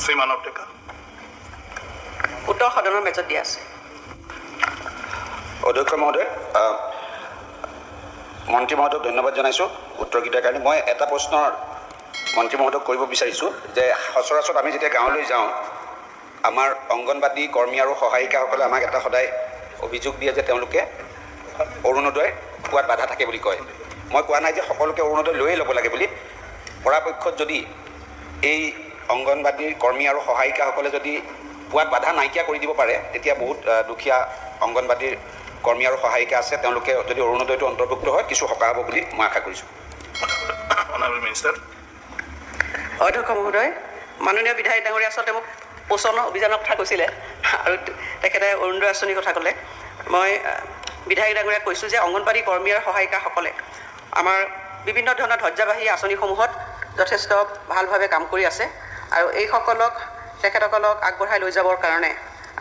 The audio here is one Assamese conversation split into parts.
শ্ৰীমানৱ ডেকা। উত্তৰ সদনৰ মেজত দিয়া আছে। অধ্যক্ষ মহোদয়, মন্ত্ৰী মহোদয়ক ধন্যবাদ জনাইছোঁ উত্তৰকেইটাৰ কাৰণে। মই এটা প্ৰশ্নৰ মন্ত্ৰী মহোদয়ক কৰিব বিচাৰিছোঁ যে সচৰাচৰ আমি যেতিয়া গাঁৱলৈ যাওঁ, আমাৰ অংগনবাদী কৰ্মী আৰু সহায়িকাসকলে আমাক এটা সদায় অভিযোগ দিয়ে যে তেওঁলোকে অৰুণোদয় পোৱাত বাধা থাকে বুলি কয়। মই কোৱা নাই যে সকলোকে অৰুণোদয় লৈয়ে ল'ব লাগে বুলি। পৰাপক্ষত যদি এই অংগনবাদীৰ কৰ্মী আৰু সহায়িকাসকলে যদি পোৱাত বাধা নাইকিয়া কৰি দিব পাৰে, তেতিয়া বহুত দুখীয়া অংগনবাদীৰ কৰ্মী আৰু সহায়িকা আছে, তেওঁলোকে যদি অৰুণোদয়টো অন্তৰ্ভুক্ত হয় কিছু সকাহ হ'ব বুলি মই আশা কৰিছোঁ। Honourable minister. অধ্যক্ষ মহোদয়, মাননীয় বিধায়ক ডাঙৰীয়া আচলতে মোক পোষণ অভিযানৰ কথা কৈছিলে আৰু তেখেতে অৰুণোদয় আঁচনিৰ কথা ক'লে। মই বিধায়ক ডাঙৰীয়াক কৈছোঁ যে অংগনবাদী কৰ্মী আৰু সহায়িকাসকলে আমাৰ বিভিন্ন ধৰণৰ ধৈৰ্যবাহী আঁচনিসমূহত যথেষ্ট ভালভাৱে কাম কৰি আছে আৰু তেখেতসকলক আগবঢ়াই লৈ যাবৰ কাৰণে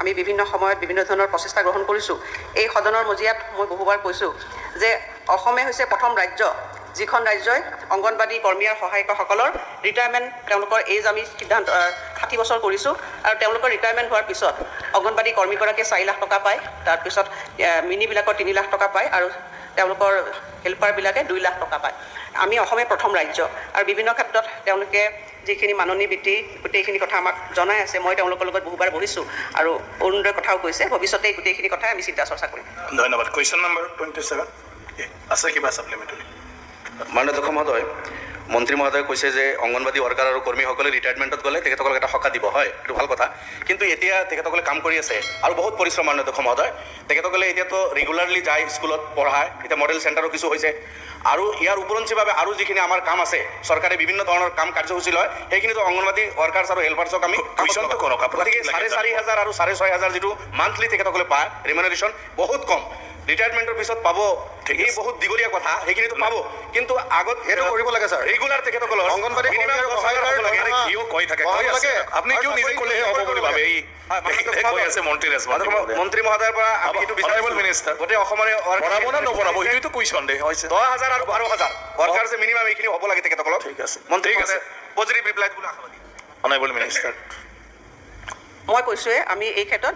আমি বিভিন্ন সময়ত বিভিন্ন ধৰণৰ প্ৰচেষ্টা গ্ৰহণ কৰিছোঁ। এই সদনৰ মজিয়াত মই বহুবাৰ কৈছোঁ যে অসমে হৈছে প্ৰথম ৰাজ্য যিখন ৰাজ্যই অংগনবাদী কৰ্মী আৰু সহায়িকাসকলৰ ৰিটায়াৰমেণ্ট, তেওঁলোকৰ এজ আমি সিদ্ধান্ত 60 বছৰ কৰিছোঁ আৰু তেওঁলোকৰ ৰিটায়াৰমেণ্ট হোৱাৰ পিছত অংগনবাদী কৰ্মীগৰাকীয়ে 4 লাখ টকা পায়, তাৰপিছত মিনিবিলাকৰ 3 লাখ টকা পায় আৰু তেওঁলোকৰ হেল্পাৰবিলাকে 2 লাখ টকা পায়। আমি অসমে প্ৰথম ৰাজ্য আৰু বিভিন্ন ক্ষেত্ৰত তেওঁলোকে যিখিনি মাননি বৃত্তি গোটেইখিনি কথা আমাক জনাই আছে। মই তেওঁলোকৰ লগত বহুবাৰ বহিছোঁ আৰু অৰুণোদয়ৰ কথাও কৈছে। ভৱিষ্যতে গোটেইখিনি কথাই আমি চিন্তা চৰ্চা কৰিম। ধন্যবাদ। কুৱেশ্যন নম্বৰ 27 আছে কিবা ছাপ্লিমেণ্টাৰী? মাননীয় অধ্যক্ষ মহোদয়, মন্ত্ৰী মহোদয়ে কৈছে যে অংগনবাদী ৱৰ্কাৰ আৰু কৰ্মীসকলে ৰিটায়াৰমেণ্টত গ'লে তেখেতসকলক এটা সকাহ দিব। হয়, এইটো ভাল কথা। কিন্তু এতিয়া তেখেতসকলে কাম কৰি আছে আৰু বহুত পৰিশ্ৰম। মাননীয় অধ্যক্ষ মহোদয়, তেখেতসকলে এতিয়াতো ৰেগুলাৰলি যায় স্কুলত পঢ়ায়, এতিয়া মডেল চেণ্টাৰো কিছু হৈছে আৰু ইয়াৰ উপৰঞ্চিভাৱে আৰু যিখিনি আমাৰ কাম আছে, চৰকাৰে বিভিন্ন ধৰণৰ কাম কাৰ্যসূচী লয়, সেইখিনিতো অংগনবাদী ৱৰ্কাৰ্ছ আৰু হেল্পাৰ্ছক আমি কুৱেশ্যনটো কৰক। গতিকে 4,500 আৰু 6,500 যিটো মান্থলি তেখেতসকলে পায় ৰিমুনাৰেশ্যন বহুত কম। ৰিটায়াৰমেণ্টৰ পিছত পাব, এই বহুত দীঘলীয়া কথা, সেইখিনিতো পাব, কিন্তু আগত এইটো কৰিব লাগে ছাৰ। ৰেগুলাৰ তেখেতসকলৰ অংগনবাদী minimum কৰ্মী আৰু 10,000 হ'ব লাগে। সহায়িকাৰ কিয় কৈ থাকে? কৈ আছে। আপুনি কিয় নিজে ক'লেহে হ'ব বুলি ভাবে? এই কৈ আছে মন্ত্ৰী ৰেছপঞ্চ। মন্ত্ৰী মহোদয়ৰ পৰা আমি এইটো অনাৰেবল মিনিষ্টাৰ। গোটেই অসমৰে বঢ়াব নে নবঢ়াব সেইটোতো কুৱেশ্যন দে হৈছে। 10,000 আৰু 12,000 ৱৰ্কাৰ্ছ মিনিমাম এইখিনি হ'ব লাগে তেখেতসকলৰ। ঠিক আছে, মন্ত্ৰী ঠিক আছে। পজিটিভ ৰিপ্লাই বুলি আশাবাদী। Honourable minister. মই কৈছোঁৱে আমি এই ক্ষেত্ৰত